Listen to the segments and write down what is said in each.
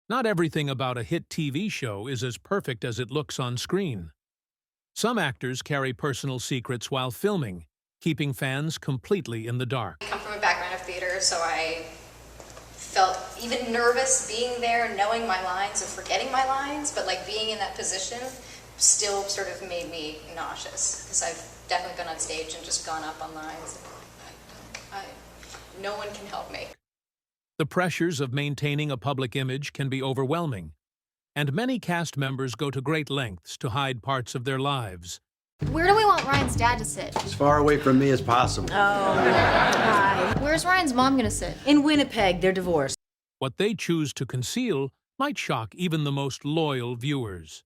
Not everything about a hit TV show is as perfect as it looks on screen. Some actors carry personal secrets while filming, keeping fans completely in the dark. I come from a background of theater, so I felt even nervous being there, knowing my lines and forgetting my lines, but like being in that position still sort of made me nauseous, because I've definitely gone on stage and just gone up on lines. No one can help me. The pressures of maintaining a public image can be overwhelming, and many cast members go to great lengths to hide parts of their lives. Where do we want Ryan's dad to sit? As far away from me as possible. Oh, hi. Where's Ryan's mom gonna sit? In Winnipeg, they're divorced. What they choose to conceal might shock even the most loyal viewers.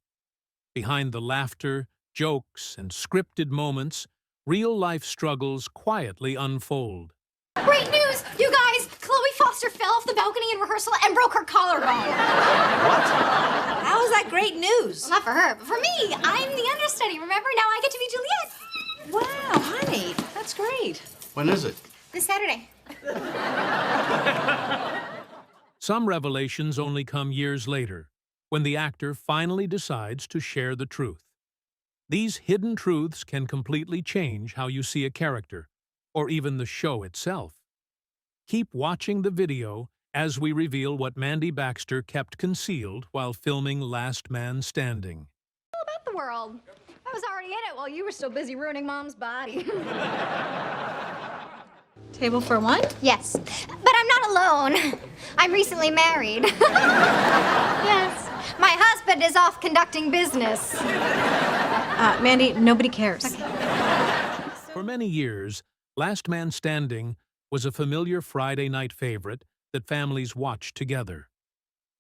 Behind the laughter, jokes, and scripted moments, real-life struggles quietly unfold. Great news, you guys! Chloe Foster fell off the balcony in rehearsal and broke her collarbone. How is that great news? Well, not for her, but for me. I'm the understudy, remember? Now I get to be Juliet. Wow, honey, that's great. When is it? This Saturday. Some revelations only come years later, when the actor finally decides to share the truth. These hidden truths can completely change how you see a character, or even the show itself. Keep watching the video as we reveal what Mandy Baxter kept concealed while filming Last Man Standing. All about the world. I was already in it while you were still busy ruining Mom's body. Table for one? Yes, but I'm not alone. I'm recently married. Yes, my husband is off conducting business. Mandy, nobody cares. For many years, Last Man Standing was a familiar Friday night favorite that families watched together.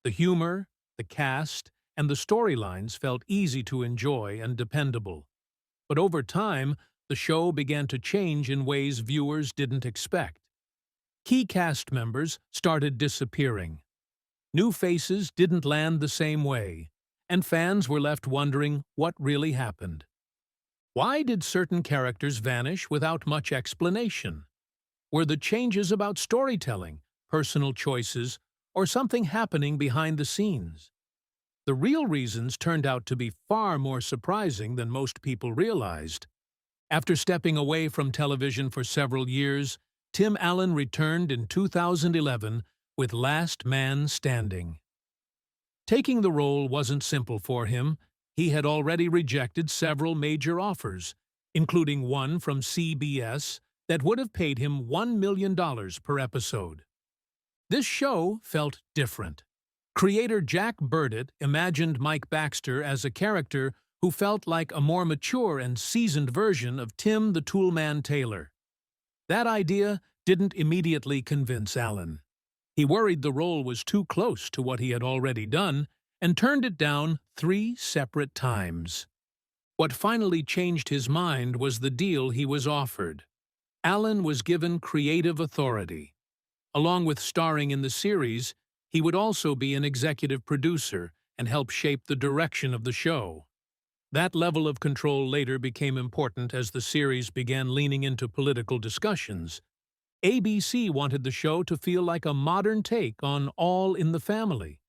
The humor, the cast, and the storylines felt easy to enjoy and dependable. But over time, the show began to change in ways viewers didn't expect. Key cast members started disappearing. New faces didn't land the same way, and fans were left wondering what really happened. Why did certain characters vanish without much explanation? Were the changes about storytelling, personal choices, or something happening behind the scenes? The real reasons turned out to be far more surprising than most people realized. After stepping away from television for several years, Tim Allen returned in 2011 with Last Man Standing. Taking the role wasn't simple for him. He had already rejected several major offers, including one from CBS that would have paid him $1 million per episode. This show felt different. Creator Jack Burdett imagined Mike Baxter as a character who felt like a more mature and seasoned version of Tim the Toolman Taylor. That idea didn't immediately convince Allen. He worried the role was too close to what he had already done and turned it down 3 separate times. What finally changed his mind was the deal he was offered. Allen was given creative authority. Along with starring in the series, he would also be an executive producer and help shape the direction of the show. That level of control later became important as the series began leaning into political discussions. ABC wanted the show to feel like a modern take on All in the Family.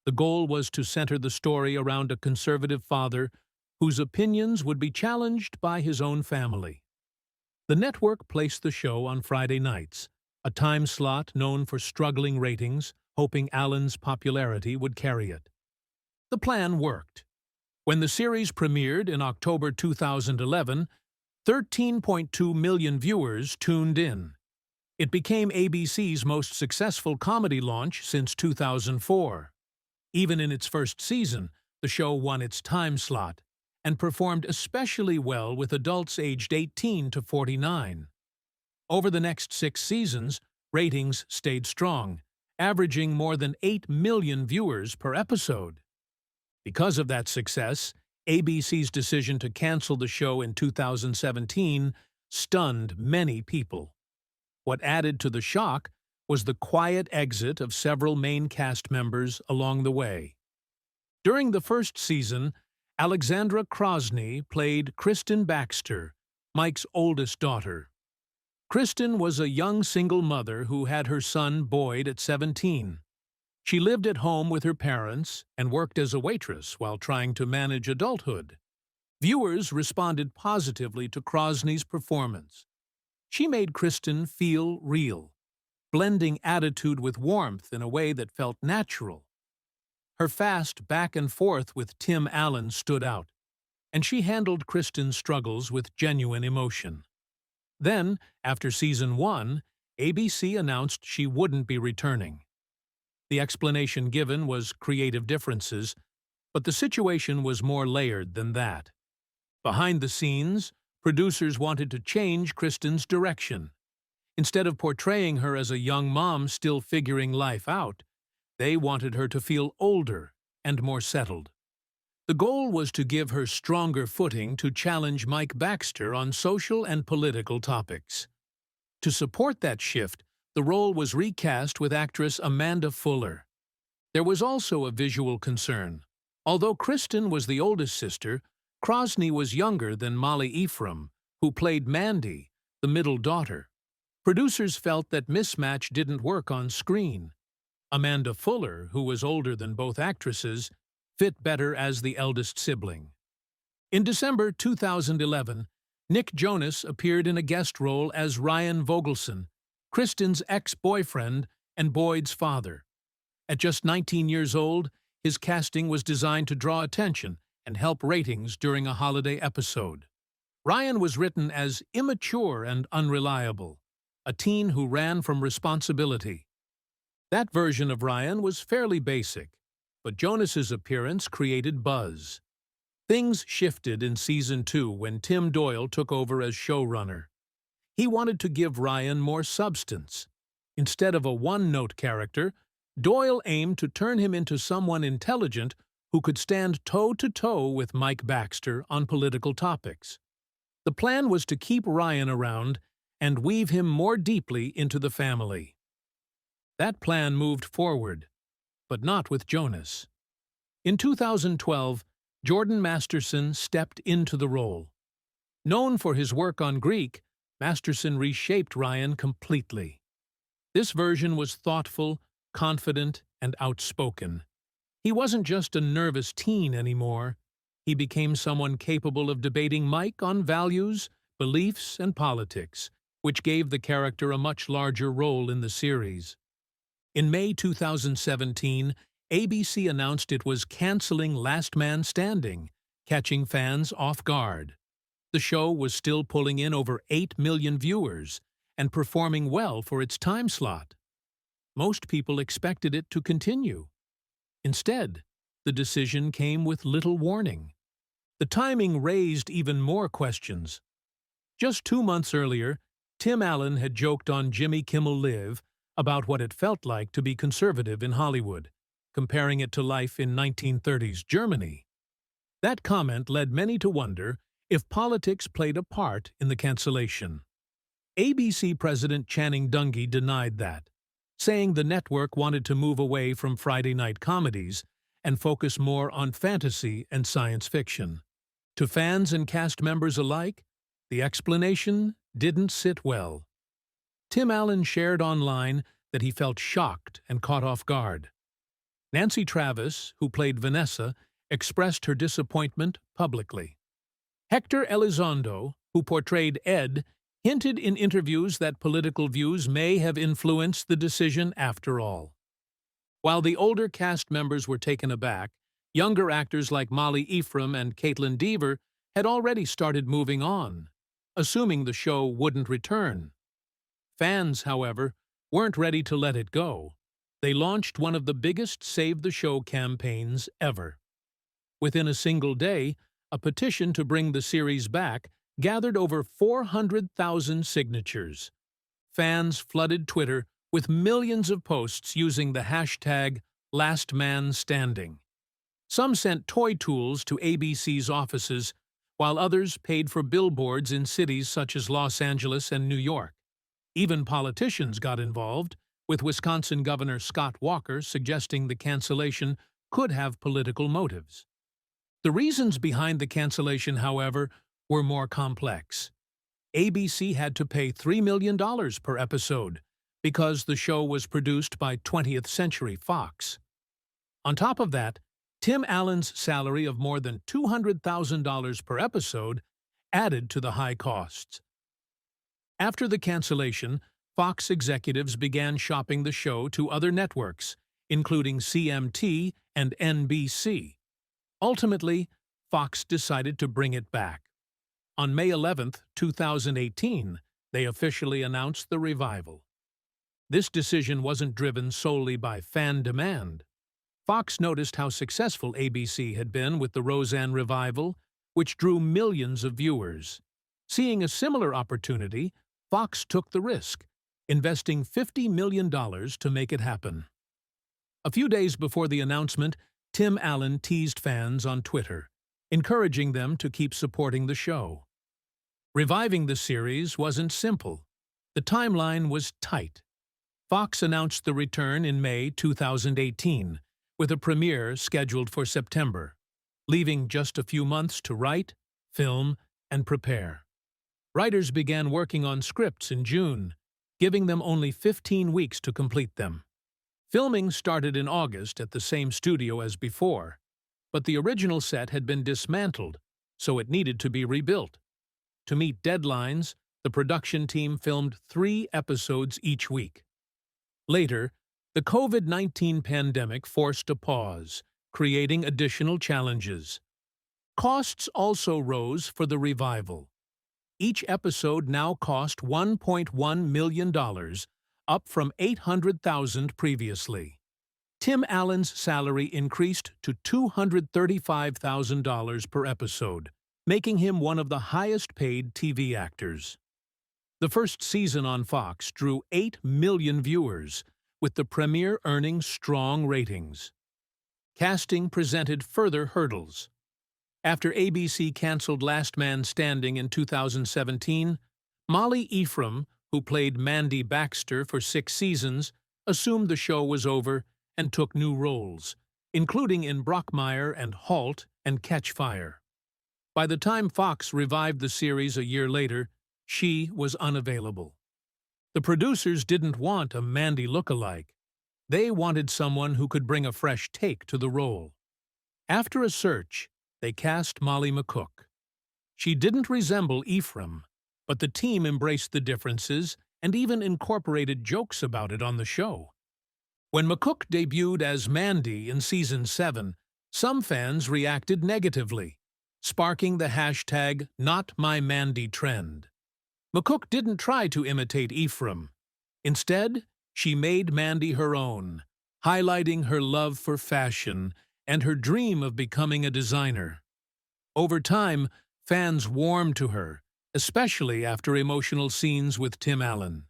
The goal was to center the story around a conservative father whose opinions would be challenged by his own family. The network placed the show on Friday nights, a time slot known for struggling ratings, hoping Allen's popularity would carry it. The plan worked. When the series premiered in October 2011, 13.2 million viewers tuned in. It became ABC's most successful comedy launch since 2004. Even in its first season, the show won its time slot and performed especially well with adults aged 18 to 49. Over the next 6 seasons, ratings stayed strong, averaging more than 8 million viewers per episode. Because of that success, ABC's decision to cancel the show in 2017 stunned many people. What added to the shock was the quiet exit of several main cast members along the way. During the first season, Alexandra Krosny played Kristen Baxter, Mike's oldest daughter. Kristen was a young single mother who had her son Boyd at 17. She lived at home with her parents and worked as a waitress while trying to manage adulthood. Viewers responded positively to Krosny's performance. She made Kristen feel real, blending attitude with warmth in a way that felt natural. Her fast back and forth with Tim Allen stood out, and she handled Kristen's struggles with genuine emotion. Then, after season 1, ABC announced she wouldn't be returning. The explanation given was creative differences, but the situation was more layered than that. Behind the scenes, producers wanted to change Kristen's direction. Instead of portraying her as a young mom still figuring life out, they wanted her to feel older and more settled. The goal was to give her stronger footing to challenge Mike Baxter on social and political topics. To support that shift, the role was recast with actress Amanda Fuller. There was also a visual concern. Although Kristen was the oldest sister, Krosny was younger than Molly Ephraim, who played Mandy, the middle daughter. Producers felt that mismatch didn't work on screen. Amanda Fuller, who was older than both actresses, fit better as the eldest sibling. In December 2011, Nick Jonas appeared in a guest role as Ryan Vogulson, Kristen's ex-boyfriend and Boyd's father. At just 19 years old, his casting was designed to draw attention and help ratings during a holiday episode. Ryan was written as immature and unreliable, a teen who ran from responsibility. That version of Ryan was fairly basic, but Jonas's appearance created buzz. Things shifted in season 2 when Tim Doyle took over as showrunner. He wanted to give Ryan more substance. Instead of a one-note character, Doyle aimed to turn him into someone intelligent who could stand toe-to-toe with Mike Baxter on political topics. The plan was to keep Ryan around and weave him more deeply into the family. That plan moved forward, but not with Jonas. In 2012, Jordan Masterson stepped into the role. Known for his work on Greek, Masterson reshaped Ryan completely. This version was thoughtful, confident, and outspoken. He wasn't just a nervous teen anymore. He became someone capable of debating Mike on values, beliefs, and politics, which gave the character a much larger role in the series. In May 2017, ABC announced it was canceling Last Man Standing, catching fans off guard. The show was still pulling in over 8 million viewers and performing well for its time slot. Most people expected it to continue. Instead, the decision came with little warning. The timing raised even more questions. Just 2 months earlier, Tim Allen had joked on Jimmy Kimmel Live about what it felt like to be conservative in Hollywood, comparing it to life in 1930s Germany. That comment led many to wonder if politics played a part in the cancellation. ABC President Channing Dungey denied that, saying the network wanted to move away from Friday night comedies and focus more on fantasy and science fiction. To fans and cast members alike, the explanation didn't sit well. Tim Allen shared online that he felt shocked and caught off guard. Nancy Travis, who played Vanessa, expressed her disappointment publicly. Hector Elizondo, who portrayed Ed, hinted in interviews that political views may have influenced the decision after all. While the older cast members were taken aback, younger actors like Molly Ephraim and Caitlin Dever had already started moving on, assuming the show wouldn't return. Fans, however, weren't ready to let it go. They launched one of the biggest Save the Show campaigns ever. Within a single day, a petition to bring the series back gathered over 400,000 signatures. Fans flooded Twitter with millions of posts using the hashtag #LastManStanding. Some sent toy tools to ABC's offices, while others paid for billboards in cities such as Los Angeles and New York. Even politicians got involved, with Wisconsin Governor Scott Walker suggesting the cancellation could have political motives. The reasons behind the cancellation, however, were more complex. ABC had to pay $3 million per episode, because the show was produced by 20th Century Fox. On top of that, Tim Allen's salary of more than $200,000 per episode added to the high costs. After the cancellation, Fox executives began shopping the show to other networks, including CMT and NBC. Ultimately, Fox decided to bring it back. On May 11, 2018, they officially announced the revival. This decision wasn't driven solely by fan demand. Fox noticed how successful ABC had been with the Roseanne revival, which drew millions of viewers. Seeing a similar opportunity, Fox took the risk, investing $50 million to make it happen. A few days before the announcement, Tim Allen teased fans on Twitter, encouraging them to keep supporting the show. Reviving the series wasn't simple. The timeline was tight. Fox announced the return in May 2018, with a premiere scheduled for September, leaving just a few months to write, film, and prepare. Writers began working on scripts in June, giving them only 15 weeks to complete them. Filming started in August at the same studio as before, but the original set had been dismantled, so it needed to be rebuilt. To meet deadlines, the production team filmed 3 episodes each week. Later, the COVID-19 pandemic forced a pause, creating additional challenges. Costs also rose for the revival. Each episode now cost $1.1 million, up from $800,000 previously. Tim Allen's salary increased to $235,000 per episode, making him one of the highest-paid TV actors. The first season on Fox drew 8 million viewers, with the premiere earning strong ratings. Casting presented further hurdles. After ABC canceled Last Man Standing in 2017, Molly Ephraim, who played Mandy Baxter for 6 seasons, assumed the show was over and took new roles, including in Brockmire and Halt and Catch Fire. By the time Fox revived the series a year later, she was unavailable. The producers didn't want a Mandy look-alike. They wanted someone who could bring a fresh take to the role. After a search, they cast Molly McCook. She didn't resemble Ephraim, but the team embraced the differences and even incorporated jokes about it on the show. When McCook debuted as Mandy in Season 7, some fans reacted negatively, sparking the hashtag #NotMyMandy trend. McCook didn't try to imitate Ephraim. Instead, she made Mandy her own, highlighting her love for fashion and her dream of becoming a designer. Over time, fans warmed to her, especially after emotional scenes with Tim Allen.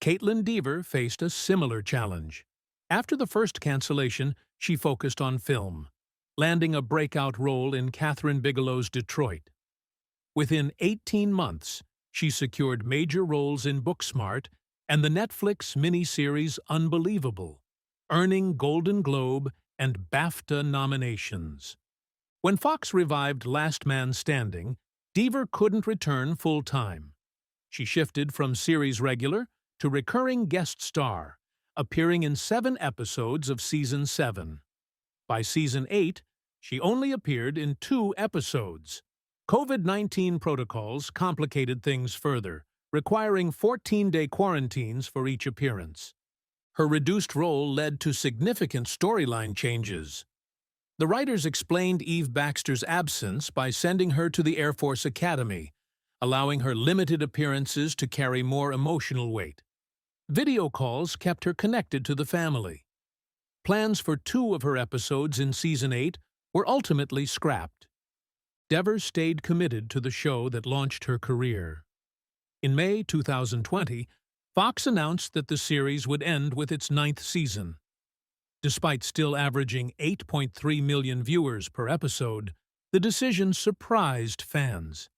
Caitlin Dever faced a similar challenge. After the first cancellation, she focused on film, landing a breakout role in Kathryn Bigelow's Detroit. Within 18 months, she secured major roles in Booksmart and the Netflix miniseries Unbelievable, earning Golden Globe and BAFTA nominations. When Fox revived Last Man Standing, Dever couldn't return full-time. She shifted from series regular to recurring guest star, appearing in 7 episodes of Season 7. By Season 8, she only appeared in 2 episodes. COVID-19 protocols complicated things further, requiring 14-day quarantines for each appearance. Her reduced role led to significant storyline changes. The writers explained Eve Baxter's absence by sending her to the Air Force Academy, allowing her limited appearances to carry more emotional weight. Video calls kept her connected to the family. Plans for 2 of her episodes in Season 8 were ultimately scrapped. Dever stayed committed to the show that launched her career. In May 2020, Fox announced that the series would end with its 9th season. Despite still averaging 8.3 million viewers per episode, the decision surprised fans.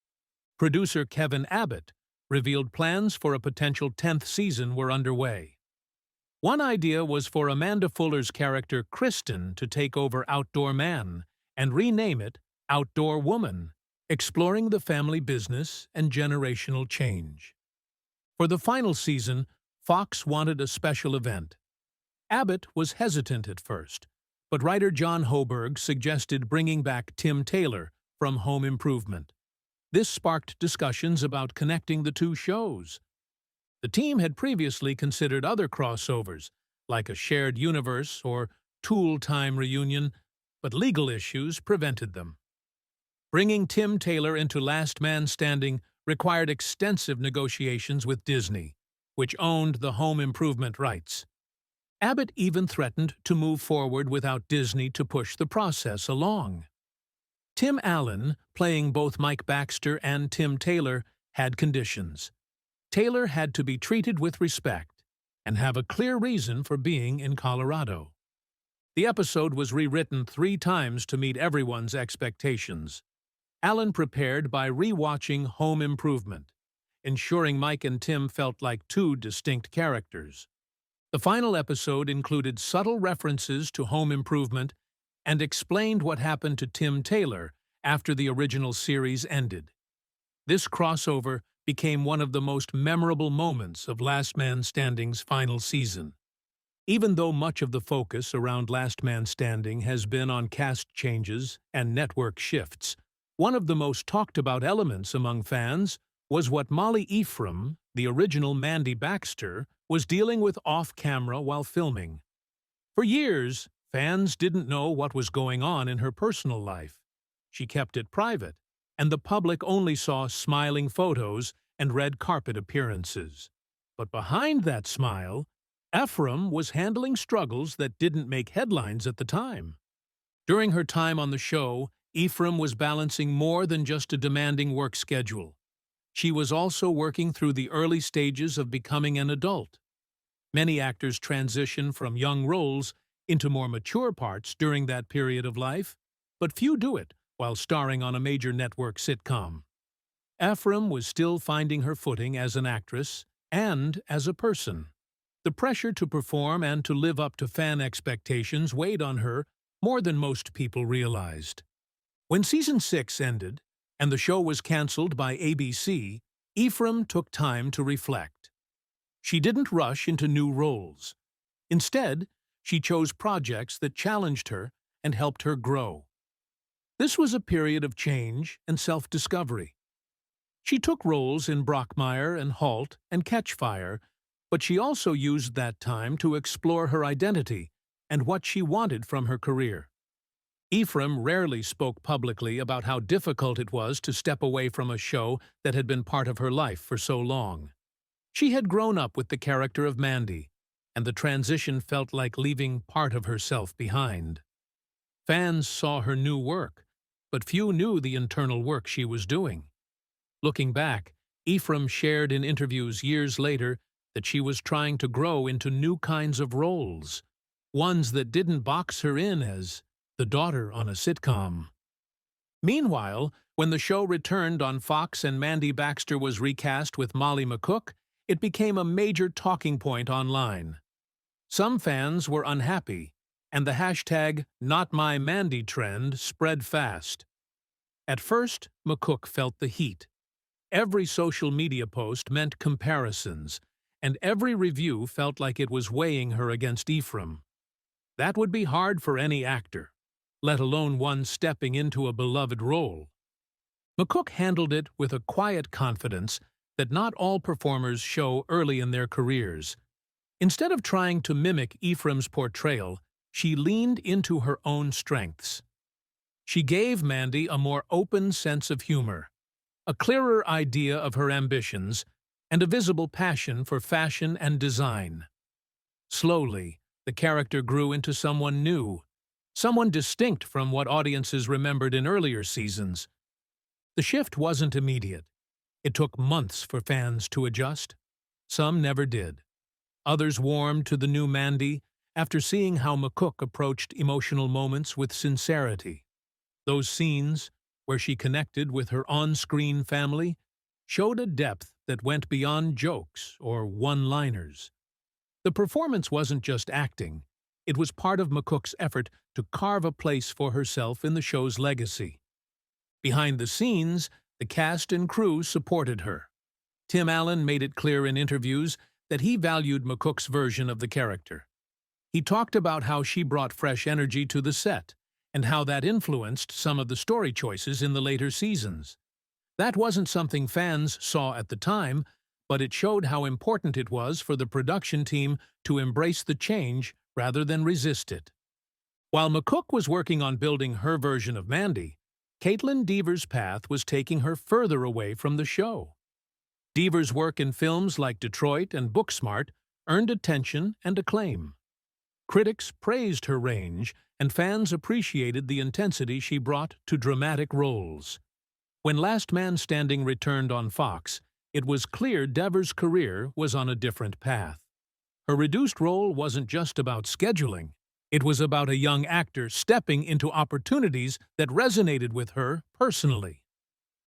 Producer Kevin Abbott revealed plans for a potential 10th season were underway. One idea was for Amanda Fuller's character Kristen to take over Outdoor Man and rename it Outdoor Woman, exploring the family business and generational change. For the final season, Fox wanted a special event. Abbott was hesitant at first, but writer John Hoberg suggested bringing back Tim Taylor from Home Improvement. This sparked discussions about connecting the two shows. The team had previously considered other crossovers, like a shared universe or Tool Time reunion, but legal issues prevented them. Bringing Tim Taylor into Last Man Standing required extensive negotiations with Disney, which owned the Home Improvement rights. Abbott even threatened to move forward without Disney to push the process along. Tim Allen, playing both Mike Baxter and Tim Taylor, had conditions. Taylor had to be treated with respect and have a clear reason for being in Colorado. The episode was rewritten 3 times to meet everyone's expectations. Allen prepared by rewatching Home Improvement, ensuring Mike and Tim felt like 2 distinct characters. The final episode included subtle references to Home Improvement and explained what happened to Tim Taylor after the original series ended. This crossover became one of the most memorable moments of Last Man Standing's final season. Even though much of the focus around Last Man Standing has been on cast changes and network shifts, one of the most talked-about elements among fans was what Molly Ephraim, the original Mandy Baxter, was dealing with off-camera while filming. For years, fans didn't know what was going on in her personal life. She kept it private, and the public only saw smiling photos and red carpet appearances. But behind that smile, Ephraim was handling struggles that didn't make headlines at the time. During her time on the show, Ephraim was balancing more than just a demanding work schedule. She was also working through the early stages of becoming an adult. Many actors transition from young roles into more mature parts during that period of life, but few do it while starring on a major network sitcom. Ephraim was still finding her footing as an actress and as a person. The pressure to perform and to live up to fan expectations weighed on her more than most people realized. When Season 6 ended and the show was canceled by ABC, Ephraim took time to reflect. She didn't rush into new roles. Instead, she chose projects that challenged her and helped her grow. This was a period of change and self-discovery. She took roles in Brockmire and Halt and Catchfire, but she also used that time to explore her identity and what she wanted from her career. Ephraim rarely spoke publicly about how difficult it was to step away from a show that had been part of her life for so long. She had grown up with the character of Mandy, and the transition felt like leaving part of herself behind. Fans saw her new work, but few knew the internal work she was doing. Looking back, Ephraim shared in interviews years later that she was trying to grow into new kinds of roles, ones that didn't box her in as the daughter on a sitcom. Meanwhile, when the show returned on Fox and Mandy Baxter was recast with Molly McCook, it became a major talking point online. Some fans were unhappy, and the hashtag #NotMyMandy trend spread fast. At first, McCook felt the heat. Every social media post meant comparisons, and every review felt like it was weighing her against Ephraim. That would be hard for any actor, let alone one stepping into a beloved role. McCook handled it with a quiet confidence that not all performers show early in their careers. Instead of trying to mimic Ephraim's portrayal, she leaned into her own strengths. She gave Mandy a more open sense of humor, a clearer idea of her ambitions, and a visible passion for fashion and design. Slowly, the character grew into someone new, someone distinct from what audiences remembered in earlier seasons. The shift wasn't immediate. It took months for fans to adjust. Some never did. Others warmed to the new Mandy after seeing how McCook approached emotional moments with sincerity. Those scenes, where she connected with her on-screen family, showed a depth that went beyond jokes or one-liners. The performance wasn't just acting. It was part of McCook's effort to carve a place for herself in the show's legacy. Behind the scenes, the cast and crew supported her. Tim Allen made it clear in interviews that he valued McCook's version of the character. He talked about how she brought fresh energy to the set, and how that influenced some of the story choices in the later seasons. That wasn't something fans saw at the time, but it showed how important it was for the production team to embrace the change rather than resist it. While McCook was working on building her version of Mandy, Caitlin Dever's path was taking her further away from the show. Dever's work in films like Detroit and Booksmart earned attention and acclaim. Critics praised her range, and fans appreciated the intensity she brought to dramatic roles. When Last Man Standing returned on Fox, it was clear Dever's career was on a different path. Her reduced role wasn't just about scheduling. It was about a young actor stepping into opportunities that resonated with her personally.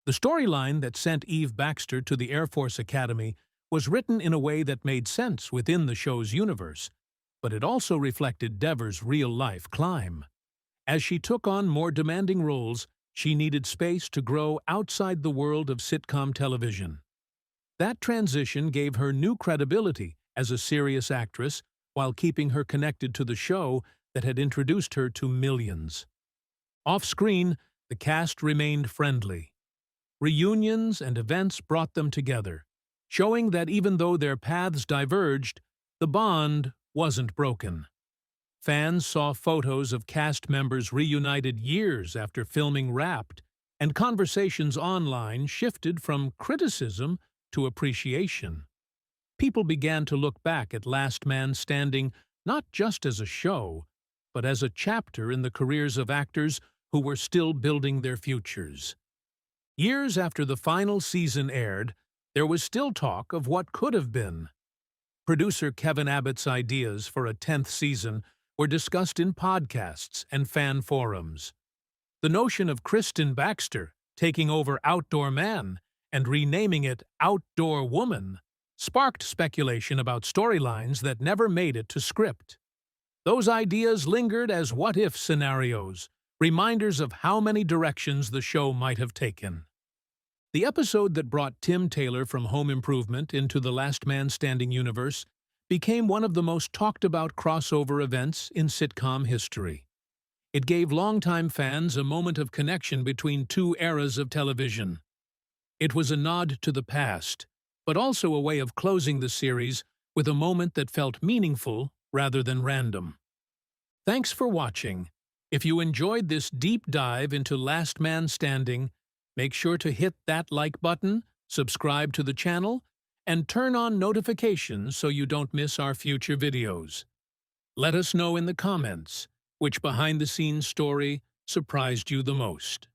The storyline that sent Eve Baxter to the Air Force Academy was written in a way that made sense within the show's universe, but it also reflected Dever's real-life climb. As she took on more demanding roles, she needed space to grow outside the world of sitcom television. That transition gave her new credibility as a serious actress while keeping her connected to the show that had introduced her to millions. Off-screen, the cast remained friendly. Reunions and events brought them together, showing that even though their paths diverged, the bond wasn't broken. Fans saw photos of cast members reunited years after filming wrapped, and conversations online shifted from criticism to appreciation. People began to look back at Last Man Standing not just as a show, but as a chapter in the careers of actors who were still building their futures. Years after the final season aired, there was still talk of what could have been. Producer Kevin Abbott's ideas for a 10th season were discussed in podcasts and fan forums. The notion of Kristen Baxter taking over Outdoor Man and renaming it Outdoor Woman sparked speculation about storylines that never made it to script. Those ideas lingered as what-if scenarios, reminders of how many directions the show might have taken. The episode that brought Tim Taylor from Home Improvement into the Last Man Standing universe became one of the most talked-about crossover events in sitcom history. It gave longtime fans a moment of connection between two eras of television. It was a nod to the past, but also a way of closing the series with a moment that felt meaningful rather than random. Thanks for watching. If you enjoyed this deep dive into Last Man Standing, make sure to hit that like button, subscribe to the channel, and turn on notifications so you don't miss our future videos. Let us know in the comments which behind-the-scenes story surprised you the most.